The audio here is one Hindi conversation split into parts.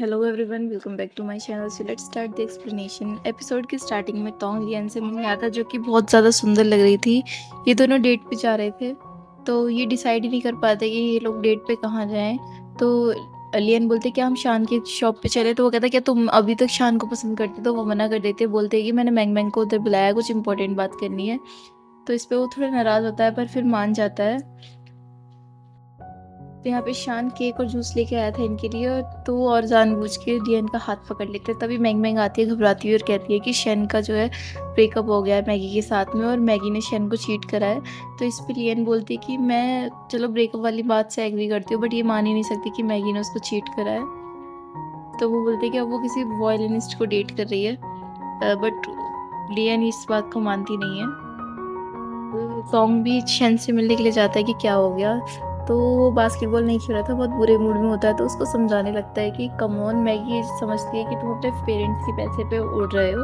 Hello everyone, welcome back to my channel. So let's start the explanation. Episode की स्टार्टिंग में तोंग लियन से मिलने आता, जो कि बहुत ज़्यादा सुंदर लग रही थी। ये दोनों डेट पे जा रहे थे, तो ये डिसाइड ही नहीं कर पाते कि ये लोग डेट पे कहाँ जाएं। तो लियन बोलते क्या हम शान की शॉप पे चले, तो वो कहता क्या तुम अभी तक शान को पसंद करते, तो वो मना कर देते, बोलते कि मैंने मैंग मैंग को उधर बुलाया, कुछ इंपॉर्टेंट बात करनी है। तो इस पर वो थोड़ा नाराज़ होता है, पर फिर मान जाता है। तो यहाँ पे शान केक और जूस लेके आया था इनके लिए, तो वो और जानबूझ के लियन का हाथ पकड़ लेते हैं। तभी मैंग मैंग आती है घबराती हुई और कहती है कि शन का जो है ब्रेकअप हो गया है मैगी के साथ में, और मैगी ने शन को चीट करा है। तो इस पे लियन बोलती है कि मैं चलो ब्रेकअप वाली बात से एग्री करती हूँ, बट ये मान ही नहीं सकती कि मैगी ने उसको चीट करा है। तो वो बोलते हैं कि अब वो किसी वॉयलिनिस्ट को डेट कर रही है, बट लियन इस बात को मानती नहीं है। सॉन्ग भी शन से मिलने के लिए जाता है कि क्या हो गया, तो वो बास्केटबॉल नहीं खेल रहा था, बहुत बुरे मूड में होता है। तो उसको समझाने लगता है कि कम ऑन, मैगी समझती है कि तुम अपने पेरेंट्स के पैसे पे उड़ रहे हो।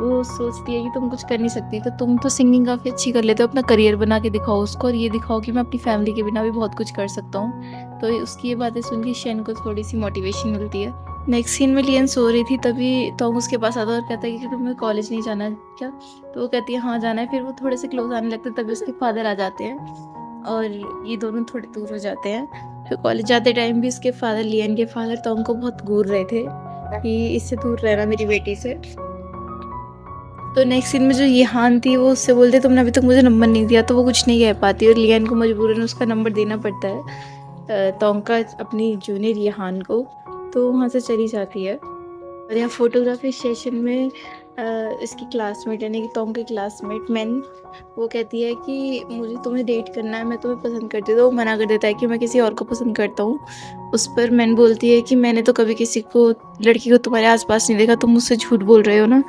वो सोचती है कि तुम कुछ कर नहीं सकती, तो तुम तो सिंगिंग काफ़ी अच्छी कर लेते हो, अपना करियर बना के दिखाओ उसको, और ये दिखाओ कि मैं अपनी फैमिली के बिना भी बहुत कुछ कर सकता हूँ। तो उसकी ये बातें सुन के शन को थोड़ी सी मोटिवेशन मिलती है। नेक्स्ट सीन में लियन सो रही थी, तभी टॉम उसके पास आता है और कहता है कि तुम्हें कॉलेज नहीं जाना है क्या। तो वो कहती है हाँ जाना है। फिर वो थोड़े से क्लोज आने लगते हैं, तभी उसके फादर आ जाते हैं और ये दोनों थोड़े दूर हो जाते हैं। फिर कॉलेज जाते टाइम भी उसके फादर, लियन के फादर, टॉम को बहुत घूर रहे थे कि इससे दूर रहना मेरी बेटी से। तो नेक्स्ट सीन में जो येहान थी, वो उससे बोलते तुमने अभी तक मुझे नंबर नहीं दिया, तो वो कुछ नहीं कह पाती और लियन को मजबूरन उसका नंबर देना पड़ता है टॉम का, अपनी जूनियर येहान को। तो वहाँ से चली जाती है। और यहाँ फोटोग्राफी सेशन में इसकी क्लासमेट यानी कि टॉम की क्लासमेट मैन, वो कहती है कि मुझे तुम्हें डेट करना है, मैं तुम्हें पसंद करती हूँ। तो वो मना कर देता है कि मैं किसी और को पसंद करता हूँ। उस पर मैन बोलती है कि मैंने तो कभी किसी को, लड़की को तुम्हारे आसपास नहीं देखा, तुम मुझसे झूठ बोल रहे हो ना।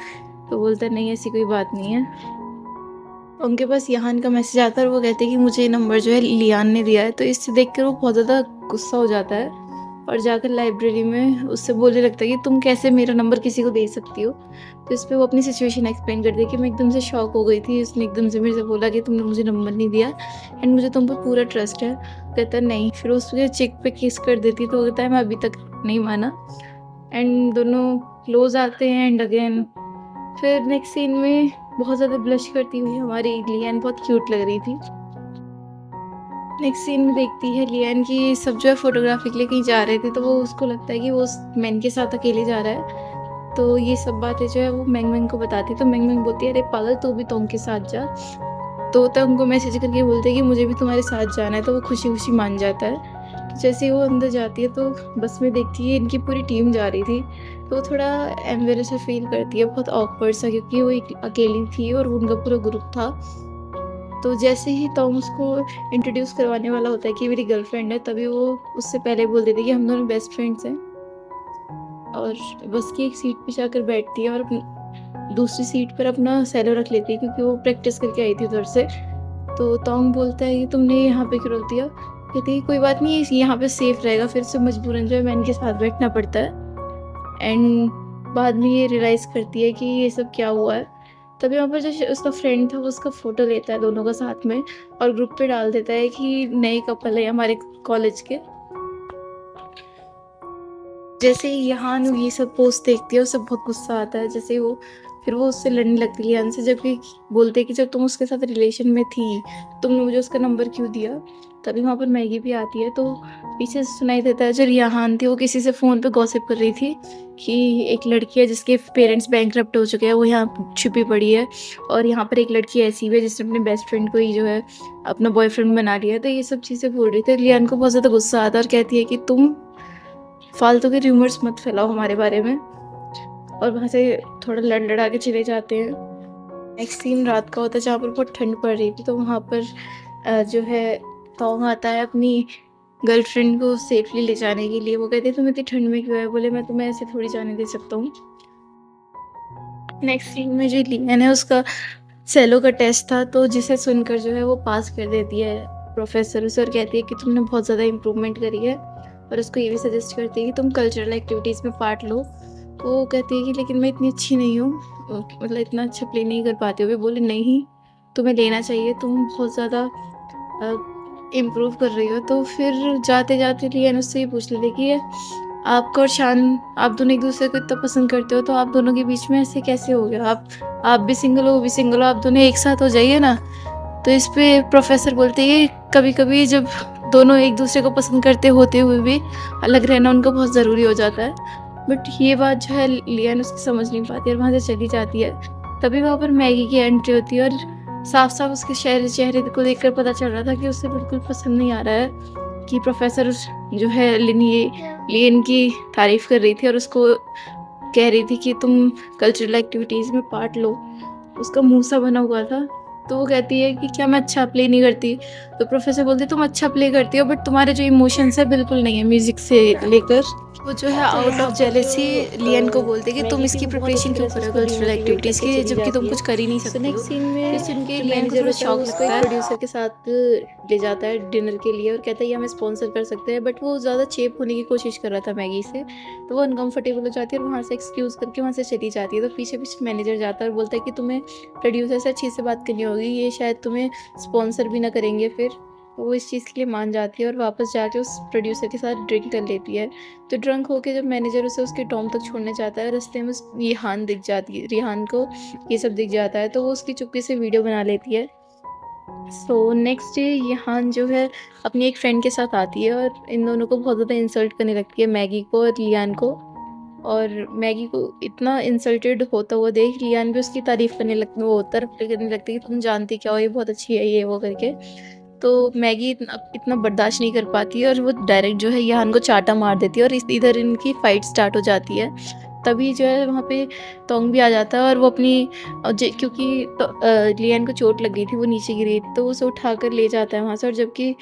तो बोलता है नहीं, ऐसी कोई बात नहीं है। उनके पास यहान का मैसेज आता है और वो कहते हैं कि मुझे ये नंबर जो है लियान ने दिया है। तो इससे देखकर वो बहुत ज़्यादा गुस्सा हो जाता है और जाकर लाइब्रेरी में उससे बोलने लगता है कि तुम कैसे मेरा नंबर किसी को दे सकती हो। तो इस पर वो अपनी सिचुएशन एक्सप्लेन करती है कि मैं एकदम से शॉक हो गई थी, उसने एकदम से मेरे से बोला कि तुमने मुझे नंबर नहीं दिया एंड मुझे तुम पर पूरा ट्रस्ट है। कहता है नहीं। फिर उसके चिक पे किस कर देती, तो कहता है मैं अभी तक नहीं माना। एंड दोनों क्लोज आते हैं एंड अगेन। फिर नेक्स्ट सीन में बहुत ज़्यादा ब्लश करती हुई हमारी लियन बहुत क्यूट लग रही थी। नेक्स्ट सीन में देखती है लियन की सब जो है फोटोग्राफी के लिए कहीं जा रहे थे, तो वो उसको लगता है कि वो उस मैन के साथ अकेले जा रहा है। तो ये सब बातें जो है वो मैंग मैंग को बताती है। तो मैंग मैंग बोलती है अरे पागल, तू भी टॉम के साथ जा। तो तब उनको मैसेज करके बोलते हैं कि मुझे भी तुम्हारे साथ जाना है। तो वो खुशी खुशी मान जाता है। तो जैसे ही वो अंदर जाती है तो बस में देखती है इनकी पूरी टीम जा रही थी। तो वो थोड़ा एम्बेरस सा फील करती है, बहुत ऑकवर्ड सा, क्योंकि वो एक अकेली थी और उनका पूरा ग्रुप था। तो जैसे ही टॉम उसको इंट्रोड्यूस करवाने वाला होता है कि मेरी गर्लफ्रेंड है, तभी वो उससे पहले बोल देती है कि हम दोनों बेस्ट फ्रेंड्स हैं। और बस की एक सीट पे जाकर बैठती है और दूसरी सीट पर अपना सेलो रख लेती है, क्योंकि वो प्रैक्टिस करके आई थी उधर से। तो टॉम बोलता है कि तुमने यहाँ पे क्यों रख दिया। कहती है कोई बात नहीं, यहाँ पे सेफ रहेगा। फिर से मजबूरन जो है मैन के साथ बैठना पड़ता है। एंड बाद में ये रियलाइज़ करती है कि ये सब क्या हुआ है। तभी वहाँ पर जो उसका फ्रेंड था वो उसका फ़ोटो लेता है दोनों का साथ में और ग्रुप पे डाल देता है कि नए कपल है हमारे कॉलेज के। जैसे ही यहाँ ये सब पोस्ट देखती है, उसे बहुत गुस्सा आता है। जैसे वो फिर वो उससे लड़ने लगती है लियान से, जबकि बोलते हैं कि जब तुम उसके साथ रिलेशन में थी, तुमने मुझे उसका नंबर क्यों दिया। तभी वहाँ पर मैगी भी आती है, तो पीछे से सुनाई देता है जो रियाहान थी वो किसी से फ़ोन पे गॉसिप कर रही थी कि एक लड़की है जिसके पेरेंट्स बैंकरप्ट हो चुके हैं, वो यहाँ छुपी पड़ी है, और यहाँ पर एक लड़की ऐसी भी है जिसने अपने बेस्ट फ्रेंड को ही जो है अपना बॉयफ्रेंड बना लिया है। तो ये सब चीज़ें बोल रही थी। लियान को बहुत ज़्यादा गुस्सा आता है और कहती है कि तुम फालतू के रूमर्स मत फैलाओ हमारे बारे में। और वहाँ से थोड़ा लड़ लड़ा के चले जाते हैं। नेक्स्ट सीन रात का होता है जहाँ पर बहुत ठंड पड़ रही थी। तो वहाँ पर जो है टॉम आता है अपनी गर्लफ्रेंड को सेफली ले जाने के लिए। वो कहते हैं तुम इतनी ठंड में क्यों है। बोले मैं तुम्हें ऐसे थोड़ी जाने दे सकता हूँ। नेक्स्ट सीन में जो लियन है उसका सेलो का टेस्ट था, तो जिसे सुनकर जो है वो पास कर देती है प्रोफेसर उसे, और कहती है कि तुमने बहुत ज़्यादा इम्प्रूवमेंट करी है। और उसको ये भी सजेस्ट करती है कि तुम कल्चरल एक्टिविटीज़ में पार्ट लो। तो वो कहती है कि लेकिन मैं इतनी अच्छी नहीं हूँ, मतलब इतना अच्छा प्ले नहीं कर पाती हूँ। वे बोले नहीं, तुम्हें लेना चाहिए, तुम बहुत ज़्यादा इम्प्रूव कर रही हो। तो फिर जाते जाते लियन उससे ही पूछ लेती कि आपका और शान, आप दोनों एक-दूसरे को इतना पसंद करते हो, तो आप दोनों के बीच में ऐसे कैसे हो गया? आप भी सिंगल हो, वो भी सिंगल हो, आप दोनों एक साथ हो जाइए ना। तो इस पे प्रोफ़ेसर बोलते हैं कि कभी-कभी जब दोनों एक-दूसरे को पसंद करते होते हुए भी अलग रहना उनका बहुत ज़रूरी हो जाता है। बट ये बात जो है लियान उसकी समझ नहीं पाती और वहाँ से चली जाती है। तभी वहाँ पर मैगी की एंट्री होती है और साफ-साफ उसके चेहरे को देखकर पता चल रहा था कि उसे बिल्कुल पसंद नहीं आ रहा है कि प्रोफ़ेसर जो है लियन की तारीफ़ कर रही थी और उसको कह रही थी कि तुम कल्चरल एक्टिविटीज़ में पार्ट लो। उसका मुँह सा बना हुआ था, तो वो कहती है कि क्या मैं अच्छा प्ले नहीं करती? तो प्रोफ़ेसर बोलते तुम अच्छा प्ले करती हो बट तुम्हारे जो इमोशंस है बिल्कुल नहीं है म्यूज़िक से लेकर। वो जो है आउट ऑफ जेलसी लियन को बोलते कि तुम इसकी प्रिपरेशन क्यों कर रहे हो कल्चरल एक्टिविटीज़ की जबकि तुम कुछ कर ही नहीं सकती हो। नेक्स्ट सीन ये में सुन के जो लियन को मैनेजर थोड़ा होता है शॉक वो उसको लगता एक है। प्रोड्यूसर के साथ ले जाता है डिनर के लिए और कहता है ये हमें स्पॉन्सर कर सकते हैं, बट वो ज़्यादा चेप होने की कोशिश कर रहा था मैगी से, तो वो अनकंफर्टेबल हो जाती है और वहाँ से एक्सक्यूज़ करके वहाँ से चली जाती है। तो पीछे-पीछे मैनेजर जाता है और बोलता है कि तुम्हें प्रोड्यूसर से अच्छे से बात करनी होगी, ये शायद तुम्हें स्पॉन्सर भी ना करेंगे फिर। तो वो इस चीज़ के लिए मान जाती है और वापस जाके उस प्रोड्यूसर के साथ ड्रिंक कर लेती है। तो ड्रंक होके जब मैनेजर उसे उसके डॉर्म तक छोड़ने जाता है, रास्ते में रिहान दिख जाती है, रिहान को ये सब दिख जाता है, तो वो उसकी चुप्पी से वीडियो बना लेती है। सो नेक्स्ट डे रिहान जो है अपनी एक फ्रेंड के साथ आती है और इन दोनों को बहुत ज़्यादा इंसल्ट करने लगती है, मैगी को और लियान को। और मैगी को इतना इंसल्टेड होता हुआ देख लियान भी उसकी तारीफ़ करने लगती, वो तारीफ़ करने लगती है कि तुम जानती क्या हो, ये बहुत अच्छी है, ये वो करके। तो मैगी इतना बर्दाश्त नहीं कर पाती है और वो डायरेक्ट जो है यहान को चाटा मार देती है और इधर इनकी फाइट स्टार्ट हो जाती है। तभी जो है वहाँ पे तोंग भी आ जाता है और वो अपनी क्योंकि लियान को चोट लग गई थी, वो नीचे गिरी थी, तो वो उसे उठाकर ले जाता है वहाँ से। और जबकि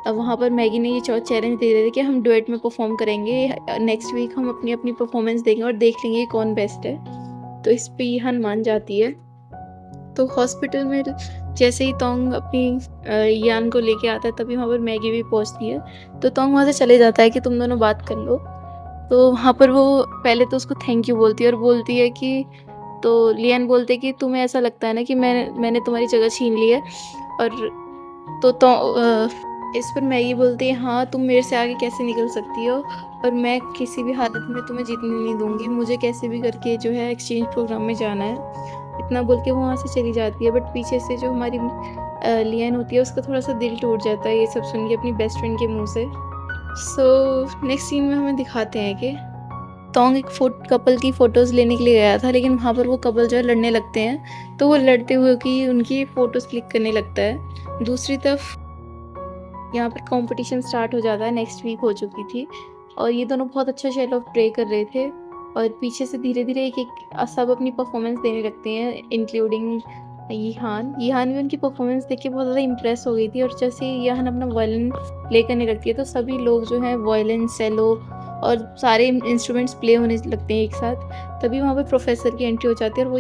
वहाँ पर मैगी ने ये चैलेंज दे रहे थे कि हम डुएट में परफॉर्म करेंगे, नेक्स्ट वीक हम अपनी अपनी परफॉर्मेंस देंगे और देख लेंगे कौन बेस्ट है। तो इस पे यहान मान जाती है। तो हॉस्पिटल में जैसे ही तोंग अपनी यान को लेके आता है तभी वहाँ पर मैगी भी पहुँचती है। तो तोंग वहाँ से चले जाता है कि तुम दोनों बात कर लो। तो वहाँ पर वो पहले तो उसको थैंक यू बोलती है और बोलती है कि तो लियान बोलते कि तुम्हें ऐसा लगता है ना कि मैंने तुम्हारी जगह छीन ली है। और इस पर मैगी बोलती है हाँ तुम मेरे से आगे कैसे निकल सकती हो और मैं किसी भी हालत में तुम्हें जीतने नहीं दूंगी, मुझे कैसे भी करके जो है एक्सचेंज प्रोग्राम में जाना है। इतना बोल के वो वहाँ से चली जाती है। बट पीछे से जो हमारी लियान होती है उसका थोड़ा सा दिल टूट जाता है ये सब सुन के अपनी बेस्ट फ्रेंड के मुंह से। सो नेक्स्ट सीन में हमें दिखाते हैं कि तोंग एक कपल की फ़ोटोज़ लेने के लिए गया था, लेकिन वहाँ पर वो कपल जो है लड़ने लगते हैं, तो वो लड़ते हुए की उनकी फ़ोटोज़ क्लिक करने लगता है। दूसरी तरफ यहाँ पर कॉम्पिटिशन स्टार्ट हो जाता है, नेक्स्ट वीक हो चुकी थी और ये दोनों बहुत अच्छा शेल ऑफ प्ले कर रहे थे और पीछे से धीरे-धीरे एक-एक सब अपनी परफॉर्मेंस देने लगते हैं, इंक्लूडिंग यीहान। यीहान भी उनकी परफॉर्मेंस देख के बहुत ज़्यादा इम्प्रेस हो गई थी और जैसे ही यीहान अपना वायलिन प्ले करने लगती है, तो सभी लोग जो हैं वायलिन, सेलो और सारे इंस्ट्रूमेंट्स प्ले होने लगते हैं एक साथ। तभी वहाँ पे प्रोफ़ेसर की एंट्री हो जाती है और वो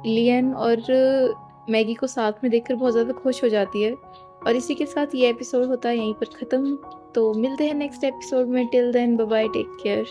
लियन और मैगी को साथ में देखकर बहुत ज़्यादा खुश हो जाती है। और इसी के साथ ये एपिसोड होता है यहीं पर ख़त्म। तो मिलते हैं नेक्स्ट एपिसोड में, till then bye bye, take care.